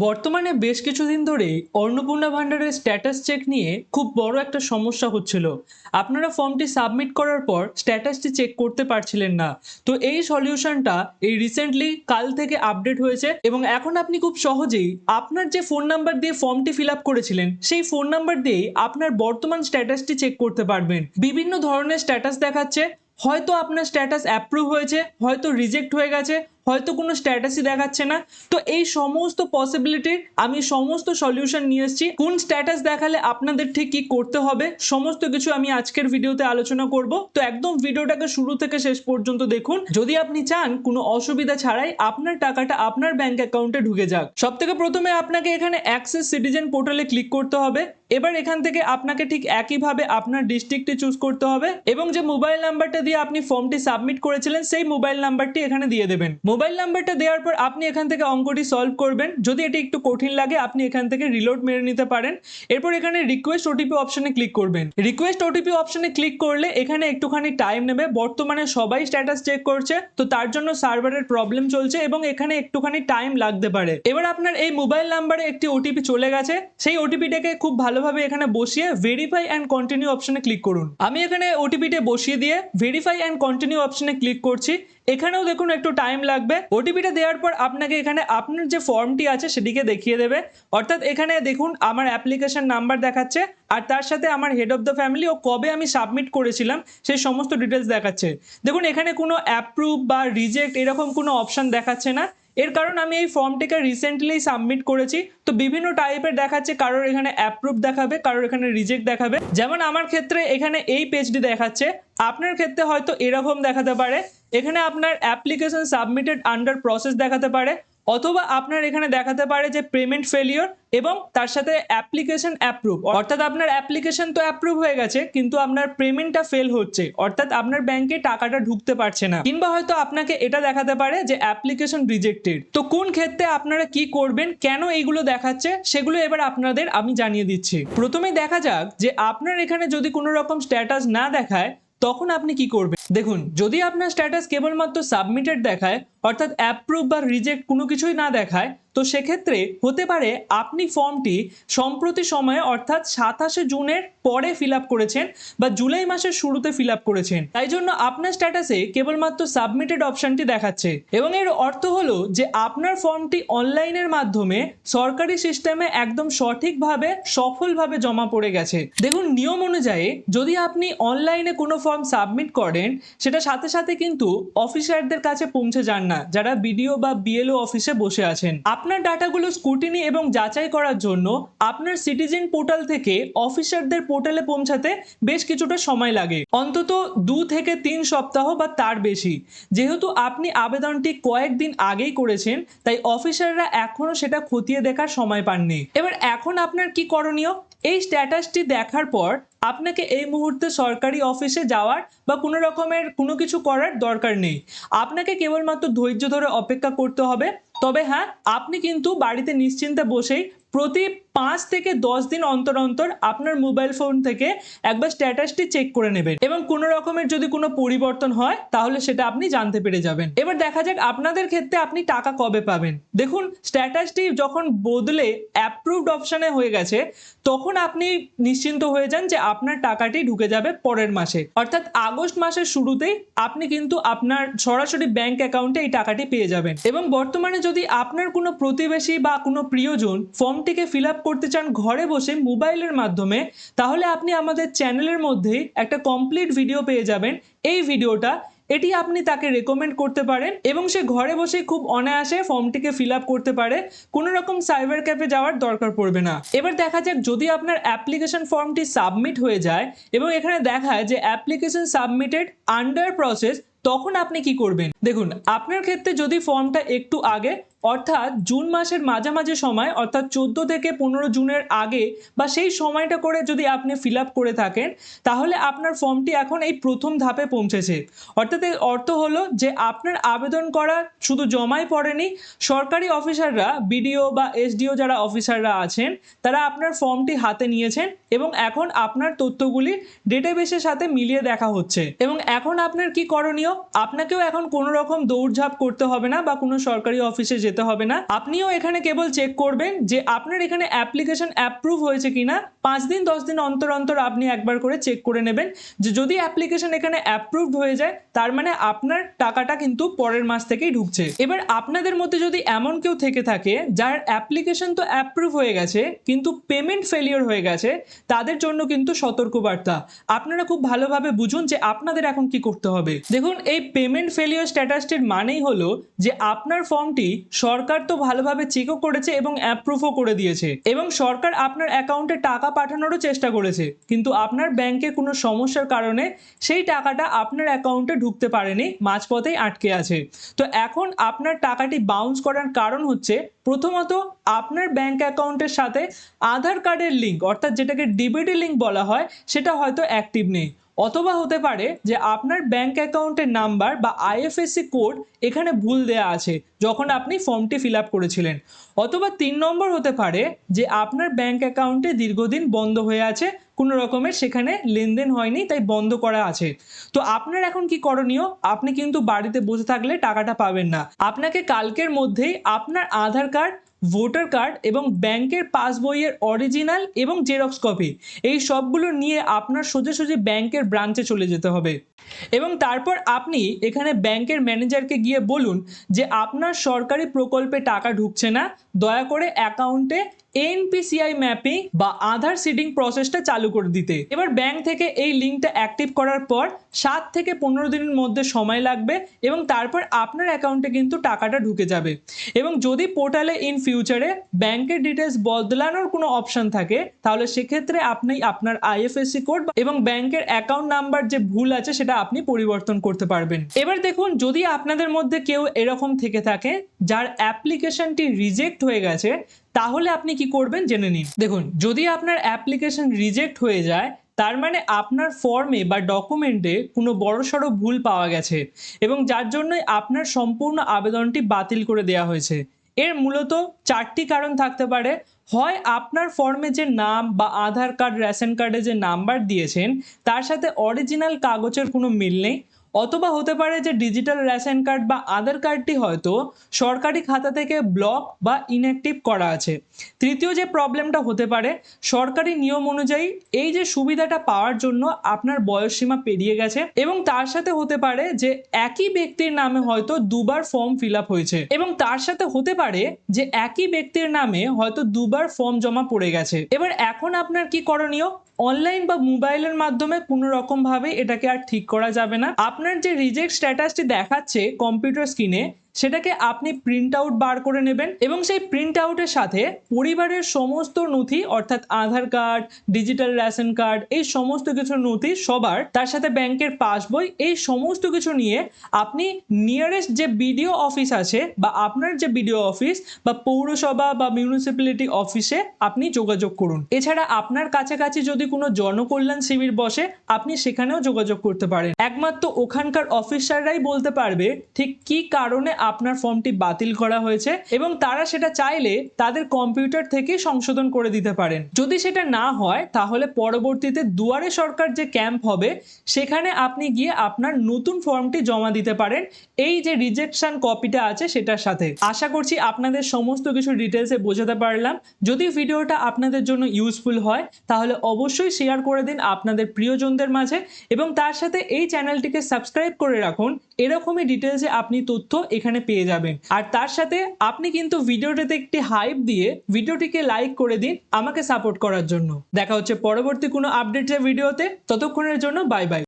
বর্তমানে বেশ কিছুদিন ধরেই অন্নপূর্ণা ভান্ডারের স্ট্যাটাস চেক নিয়ে খুব বড় একটা সমস্যা হচ্ছিল। আপনারা ফর্মটি সাবমিট করার পর স্ট্যাটাসটি চেক করতে পারছিলেন না। তো এই সলিউশনটা এই রিসেন্টলি কাল থেকে আপডেট হয়েছে এবং এখন আপনি খুব সহজেই আপনার যে ফোন নাম্বার দিয়ে ফর্মটি ফিল আপ করেছিলেন সেই ফোন নাম্বার দিয়েই আপনার বর্তমান স্ট্যাটাসটি চেক করতে পারবেন। বিভিন্ন ধরনের স্ট্যাটাস দেখাচ্ছে, হয়তো আপনার স্ট্যাটাস অ্যাপ্রুভ হয়েছে, হয়তো রিজেক্ট হয়ে গেছে, হয়তো কোনো স্ট্যাটাসই দেখাচ্ছে না। তো এই সমস্ত পসিবিলিটির আমি সমস্ত সলিউশন নিয়ে এসেছি। কোন স্ট্যাটাস দেখালে আপনাদের ঠিক কি করতে হবে সমস্ত কিছু আমি আজকের ভিডিওতে আলোচনা করব। তো একদম ভিডিওটাকে শুরু থেকে শেষ পর্যন্ত দেখুন যদি আপনি চান কোনো অসুবিধা ছাড়াই আপনার টাকাটা আপনার ব্যাংক অ্যাকাউন্টে ঢুকে যাক। সব থেকে প্রথমে আপনাকে এখানে অ্যাক্সেস সিটিজেন পোর্টালে ক্লিক করতে হবে। এবার এখান থেকে আপনাকে ঠিক একইভাবে আপনার ডিস্ট্রিক্টটি চুজ করতে হবে এবং যে মোবাইল নাম্বারটা দিয়ে আপনি ফর্মটি সাবমিট করেছিলেন সেই মোবাইল নাম্বারটি এখানে দিয়ে দেবেন। মোবাইল নাম্বারটা দেওয়ার পর আপনি এখান থেকে অঙ্কটি সলভ করবেন। যদি এটি একটু কঠিন লাগে আপনি এখান থেকে রিলোড মেরে নিতে পারেন। এরপর এখানে রিকোয়েস্ট ওটিপি অপশনে ক্লিক করবেন। রিকোয়েস্ট ওটিপি অপশনে ক্লিক করলে এখানে একটুখানি টাইম নেবে। বর্তমানে সবাই স্ট্যাটাস চেক করছে, তো তার জন্য সার্ভারের প্রবলেম চলছে এবং এখানে একটুখানি টাইম লাগতে পারে। এবার আপনার এই মোবাইল নাম্বারে একটি ওটিপি চলে গেছে, সেই ওটিপিটাকে খুব ভালোভাবে এখানে বসিয়ে ভেরিফাই অ্যান্ড কন্টিনিউ অপশনে ক্লিক করুন। আমি এখানে ওটিপিটা বসিয়ে দিয়ে ভেরিফাই অ্যান্ড কন্টিনিউ অপশনে ক্লিক করছি। এখানেও দেখুন একটু টাইম লাগবে। ওটিপিটা দেওয়ার পর আপনাকে এখানে আপনার যে ফর্মটি আছে সেটিকে দেখিয়ে দেবে। অর্থাৎ এখানে দেখুন আমার অ্যাপ্লিকেশন নাম্বার দেখাচ্ছে আর তার সাথে আমার হেড অফ দ্য ফ্যামিলি ও কবে আমি সাবমিট করেছিলাম সেই সমস্ত ডিটেলস দেখাচ্ছে। দেখুন এখানে কোনো অ্যাপ্রুভ বা রিজেক্ট এরকম কোনো অপশন দেখাচ্ছে না। এর কারণ আমি এই ফর্মটিকে রিসেন্টলি সাবমিট করেছি, তো বিভিন্ন টাইপের দেখাচ্ছে। কারোর এখানে অ্যাপ্রুভ দেখাবে, কারোর এখানে রিজেক্ট দেখাবে। যেমন আমার ক্ষেত্রে এখানে এই পেজটি দেখাচ্ছে, আপনার ক্ষেত্রে হয়তো এরকম দেখাতে পারে। এখানে আপনার অ্যাপ্লিকেশন সাবমিটেড আন্ডার প্রসেস দেখাতে পারে, অথবা আপনার এখানে দেখাতে পারে যে পেমেন্ট ফেলিওর এবং তার সাথে অ্যাপ্লিকেশন অ্যাপ্রুভ। অর্থাৎ আপনার অ্যাপ্লিকেশন তো অ্যাপ্রুভ হয়ে গেছে কিন্তু আপনার পেমেন্টটা ফেল হচ্ছে, অর্থাৎ আপনার ব্যাংকে টাকাটা ঢুকতে পারছে না। কিংবা হয়তো আপনাকে এটা দেখাতে পারে যে অ্যাপ্লিকেশন রিজেক্টেড। তো কোন ক্ষেত্রে আপনারা কি করবেন, কেন এইগুলো দেখাচ্ছে সেগুলো এবার আপনাদের আমি জানিয়ে দিচ্ছি। প্রথমে দেখা যাক যে আপনার এখানে যদি কোনো রকম স্ট্যাটাস না দেখায় তখন আপনি কি করবেন। দেখুন যদি আপনার স্ট্যাটাস কেবলমাত্র সাবমিটেড দেখায়, অর্থাৎ অ্যাপ্রুভ বা রিজেক্ট কোনো কিছুই না দেখায়, তো সেক্ষেত্রে হতে পারে আপনি ফর্মটি সম্প্রতি সময়ে অর্থাৎ 27শে জুনের পরে ফিল আপ করেছেন বা জুলাই মাসের শুরুতে ফিল আপ করেছেন। তাই জন্য আপনার স্ট্যাটাসে কেবলমাত্র সাবমিটেড অপশনটি দেখাচ্ছে এবং এর অর্থ হলো যে আপনার ফর্মটি অনলাইনের মাধ্যমে সরকারি সিস্টেমে একদম সঠিকভাবে সফলভাবে জমা পড়ে গেছে। দেখুন নিয়ম অনুযায়ী যদি আপনি অনলাইনে কোনো ফর্ম সাবমিট করেন সেটা সাথে সাথে কিন্তু অফিসারদের কাছে পৌঁছে যান না, যারা বিডিও বা বিএলও অফিসে বসে আছেন। আপনার ডাটাগুলো স্ক্রুটিনি এবং যাচাই করার জন্য আপনার সিটিজেন পোর্টাল থেকে অফিসারদের পোর্টালে পৌঁছাতে বেশ কিছুটা সময় লাগে, অন্তত 2 থেকে 3 সপ্তাহ বা তার বেশি। যেহেতু আপনি আবেদনটি কয়েকদিন আগেই করেছেন তাই অফিসাররা এখনো সেটা খতিয়ে দেখার সময় পাননি। এবার এখন আপনার কি করণীয়, এই স্ট্যাটাসটি দেখার পর আপনাকে এই মুহূর্তে সরকারি অফিসে যাওয়ার বা কোনো রকমের কোনো কিছু করার দরকার নেই। আপনাকে কেবলমাত্র ধৈর্য ধরে অপেক্ষা করতে হবে। তবে হ্যাঁ, আপনি কিন্তু বাড়িতে নিশ্চিন্তে বসেই প্রতি 5 থেকে 10 দিন অন্তর অন্তর আপনার মোবাইল ফোন থেকে একবার স্ট্যাটাসটি চেক করে নেবেন এবং কোনো রকমের যদি কোনো পরিবর্তন হয় তাহলে সেটা আপনি জানতে পেরে যাবেন। এবার দেখা যাক আপনাদের ক্ষেত্রে আপনি টাকা কবে পাবেন। দেখুন স্ট্যাটাসটি যখন বদলে অ্যাপ্রুভড অপশনে হয়ে গেছে তখন আপনি নিশ্চিন্ত হয়ে যান যে আপনার টাকাটি ঢুকে যাবে পরের মাসে, অর্থাৎ আগস্ট মাসের শুরুতেই আপনি কিন্তু আপনার সরাসরি ব্যাংক অ্যাকাউন্টে এই টাকাটি পেয়ে যাবেন। এবং বর্তমানে যদি আপনার কোনো প্রতিবেশী বা কোনো প্রিয়জন ফর্মটিকে ফিল আপ করতে চান ঘরে বসে মোবাইলের মাধ্যমে, তাহলে আপনি আমাদের চ্যানেলের মধ্যে একটা কমপ্লিট ভিডিও পেয়ে যাবেন। এই ভিডিওটা এটি আপনি তাকে রেকমেন্ড করতে পারেন এবং সে ঘরে বসে খুব অনায়াসে ফর্মটিকে ফিল আপ করতে পারে, কোনো রকম সাইবার ক্যাফে যাওয়ার দরকার পড়বে না। এবার দেখা যাক যদি আপনার অ্যাপ্লিকেশন ফর্মটি সাবমিট হয়ে যায় এবং এখানে দেখায় যে অ্যাপ্লিকেশন সাবমিটেড আন্ডার প্রসেস, তখন আপনি কি করবেন। দেখুন আপনার ক্ষেত্রে যদি ফর্মটা একটু আগে অর্থাৎ জুন মাসের মাঝামাঝি সময় অর্থাৎ 14 থেকে 15 জুনের আগে বা সেই সময়টা করে যদি আপনি ফিল আপ করে থাকেন তাহলে আপনার ফর্মটি এখন এই প্রথম ধাপে পৌঁছেছে। অর্থাৎ এর অর্থ হলো যে আপনার আবেদন করা শুধু জমাই পড়েনি, সরকারি অফিসাররা বিডিও বা এসডিও যারা অফিসাররা আছেন তারা আপনার ফর্মটি হাতে নিয়েছেন এবং এখন আপনার তথ্যগুলি ডেটাবেসের সাথে মিলিয়ে দেখা হচ্ছে। এবং এখন আপনার কি করণীয়, আপনাকেও এখন কোনো রকম দৌড়ঝাঁপ করতে হবে না বা কোনো সরকারি অফিসে যেতে হবে না। আপনিও এখানে কেবল চেক করবেন যে আপনার এখানে অ্যাপ্লিকেশন অ্যাপ্রুভ হয়েছে কিনা। 5 দিন 10 দিন অন্তর অন্তর আপনি একবার করে চেক করে নেবেন যে যদি অ্যাপ্লিকেশন এখানে অ্যাপ্রুভড হয়ে যায় তার মানে আপনার টাকাটা কিন্তু পরের মাস থেকেই ঢুকছে। এবার আপনাদের মধ্যে যদি এমন কেউ থেকে থাকে যার অ্যাপ্লিকেশন তো অ্যাপ্রুভ হয়ে গেছে কিন্তু পেমেন্ট ফেলিওর হয়ে গেছে, তাদের জন্য কিন্তু সতর্কবার্তা। আপনারা খুব ভালোভাবে বুঝুন যে আপনাদের এখন কি করতে হবে। দেখুন, এই পেমেন্ট ফেলিওর স্ট্যাটাসটির মানেই হলো যে আপনার ফর্মটি সরকার তো ভালোভাবে চেকও করেছে এবং অ্যাপ্রুভও করে দিয়েছে এবং সরকার আপনার অ্যাকাউন্টে টাকা পাঠানোরও চেষ্টা করেছে, কিন্তু আপনার ব্যাংকে কোনো সমস্যার কারণে সেই টাকাটা আপনার অ্যাকাউন্টে ঢুকতে পারেনি, মাঝপথেই আটকে আছে। তো এখন আপনার টাকাটি বাউন্স করার কারণ হচ্ছে প্রথমত আপনার ব্যাংক অ্যাকাউন্টের সাথে আধার কার্ডের লিঙ্ক, অর্থাৎ যেটাকে ডিবিটি লিঙ্ক বলা হয়, সেটা হয়তো অ্যাক্টিভ নেই। অথবা হতে পারে যে আপনার ব্যাংক অ্যাকাউন্টের নাম্বার বা আইএফএসসি কোড এখানে ভুল দেয়া আছে যখন আপনি ফর্মটি ফিল আপ করেছিলেন। অথবা 3 নম্বর হতে পারে যে আপনার ব্যাংক অ্যাকাউন্টে দীর্ঘদিন বন্ধ হয়ে আছে, কোনো রকমের সেখানে লেনদেন হয়নি তাই বন্ধ করা আছে। তো আপনার এখন কি করণীয়? আপনি কিন্তু বাড়িতে বসে থাকলে টাকাটা পাবেন না। আপনাকে কালকের মধ্যেই আপনার আধার কার্ড, ভোটার কার্ড এবং ব্যাংকের পাসবইয়ের অরিজিনাল এবং জেরক্স কপি এই সবগুলো নিয়ে আপনার সোজাসুজি ব্যাংকের ব্রাঞ্চে চলে যেতে হবে এবং তারপর আপনি এখানে ব্যাংকের ম্যানেজারকে গিয়ে বলুন যে আপনার সরকারি প্রকল্পে টাকা ঢুকছে না, দয়া করে অ্যাকাউন্টে এনপিসিআই ম্যাপিং বা আধার সিডিং প্রসেসটা চালু করে দিতে। এবার ব্যাংক থেকে এই লিঙ্কটা অ্যাক্টিভ করার পর 7 থেকে 15 দিনের মধ্যে সময় লাগবে এবং তারপর আপনার অ্যাকাউন্টে কিন্তু টাকাটা ঢুকে যাবে। এবং যদি পোর্টালে ইন ফিউচারে ব্যাংকের ডিটেলস বদলানোর কোনো অপশন থাকে তাহলে সেক্ষেত্রে আপনি আপনার আইএফএসসি কোড এবং ব্যাংকের অ্যাকাউন্ট নাম্বার যে ভুল আছে সেটা আপনি পরিবর্তন করতে পারবেন। এবার দেখুন, যদি আপনাদের মধ্যে কেউ এরকম থেকে থাকে যার অ্যাপ্লিকেশনটি রিজেক্ট হয়ে গেছে, তাহলে আপনি কি করবেন জেনে নিন। দেখুন, যদি আপনার অ্যাপ্লিকেশন রিজেক্ট হয়ে যায় তার মানে আপনার ফর্মে বা ডকুমেন্টে কোনো বড়সড় ভুল পাওয়া গেছে এবং যার জন্যই আপনার সম্পূর্ণ আবেদনটি বাতিল করে দেওয়া হয়েছে। এর মূলত 4টি কারণ থাকতে পারে। হয় আপনার ফর্মে যে নাম বা আধার কার্ড, রেশন কার্ডে যে নাম্বার দিয়েছেন তার সাথে অরিজিনাল কাগজের কোনো মিল নেই, অথবা হতে পারে যে ডিজিটাল রেশন কার্ড বা আধার কার্ডটি হয়তো সরকারি খাতা থেকে ব্লক বা ইনঅ্যাক্টিভ করা আছে। তৃতীয় যে প্রবলেমটা হতে পারে, সরকারি নিয়ম অনুযায়ী এই যে সুবিধাটা পাওয়ার জন্য আপনার বয়সসীমা পেরিয়ে গেছে এবং তার সাথে হতে পারে যে একই ব্যক্তির নামে হয়তো দুবার ফর্ম ফিল আপ হয়েছে এবং তার সাথে হতে পারে যে একই ব্যক্তির নামে হয়তো দুবার ফর্ম জমা পড়ে গেছে। এবার এখন আপনার কি করণীয়? অনলাইন বা মোবাইলের মাধ্যমে কোনো রকম ভাবে এটাকে আর ঠিক করা যাবে না। আপনার যে রিজেক্ট স্ট্যাটাসটি দেখাচ্ছে কম্পিউটার স্ক্রিনে সেটাকে আপনি প্রিন্ট আউট বার করে নেবেন এবং সেই প্রিন্ট আউটের সাথে পরিবারের সমস্ত নথি, অর্থাৎ আধার কার্ড, ডিজিটাল রেশন কার্ড, এই সমস্ত কিছু নথি সবার, তার সাথে ব্যাংকের পাসবই, এই সমস্ত কিছু নিয়ে আপনি নিয়ারেস্ট যে বিডিও অফিস আছে বা আপনার যে বিডিও অফিস বা পৌরসভা বা মিউনিসিপ্যালিটি অফিসে আপনি যোগাযোগ করুন। এছাড়া আপনার কাছাকাছি যদি কোনো জনকল্যাণ শিবির বসে আপনি সেখানেও যোগাযোগ করতে পারেন। একমাত্র ওখানকার অফিসাররাই বলতে পারবে ঠিক কি কারণে আপনার ফর্মটি বাতিল করা হয়েছে এবং তারা সেটা চাইলে তাদের কম্পিউটার থেকে সংশোধন করে দিতে পারেন। যদি সেটা না হয় তাহলে পরবর্তীতে দুয়ারে সরকার যে ক্যাম্প হবে সেখানে আপনি গিয়ে আপনার নতুন ফর্মটি জমা দিতে পারেন এই যে রিজেকশন কপিটা আছে সেটার সাথে। আশা করছি আপনাদের সমস্ত কিছু ডিটেলসে বোঝাতে পারলাম। যদি ভিডিওটা আপনাদের জন্য ইউজফুল হয় তাহলে অবশ্যই শেয়ার করে দিন আপনাদের প্রিয়জনদের মাঝে এবং তার সাথে এই চ্যানেলটিকে সাবস্ক্রাইব করে রাখুন। এরকমই ডিটেলসে আপনি তথ্য এখানে পেয়ে যাবেন। আর তার সাথে আপনি কিন্তু ভিডিওটাতে একটি হাইপ দিয়ে ভিডিওটিকে লাইক করে দিন আমাকে সাপোর্ট করার জন্য। দেখা হচ্ছে পরবর্তী কোনো আপডেটের ভিডিওতে, ততক্ষণের জন্য বাই বাই।